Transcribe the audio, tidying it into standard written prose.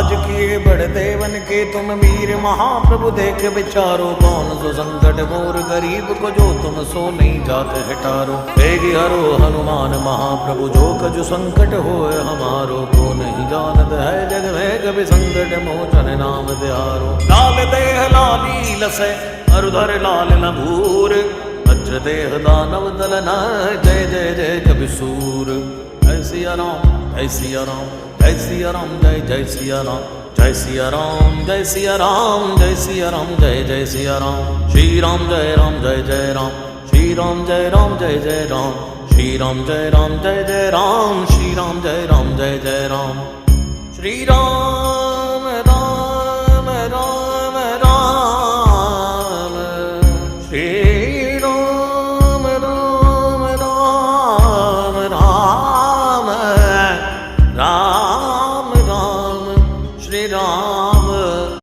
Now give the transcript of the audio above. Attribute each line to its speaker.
Speaker 1: आज किए बड़े देवन के तुम वीर महाप्रभु देख विचारो, कौन सो संकट मोर गरीब को जो तुम सो नहीं जात हटारो। तेगी हरो हनुमान महाप्रभु जो कजु संकट होए हमारो, को नहीं जानत है जग में कभी संकट मोचन नाम द्यारो। लाल देह लाली लसै अरुधर लाल न भूर, वज्र देह दानव दलन जय जय जय कवि सूर। जय सिया राम जय सिया राम जय सिया राम जय जय सिया राम जय सिया राम जय सिया राम जय सिया राम जय जय सिया राम। श्री राम जय जय राम श्री राम जय जय राम श्री राम जय जय राम श्री राम जय जय राम। श्री राम राम राम राम श्री राम राम राम राम राम राम श्री राम।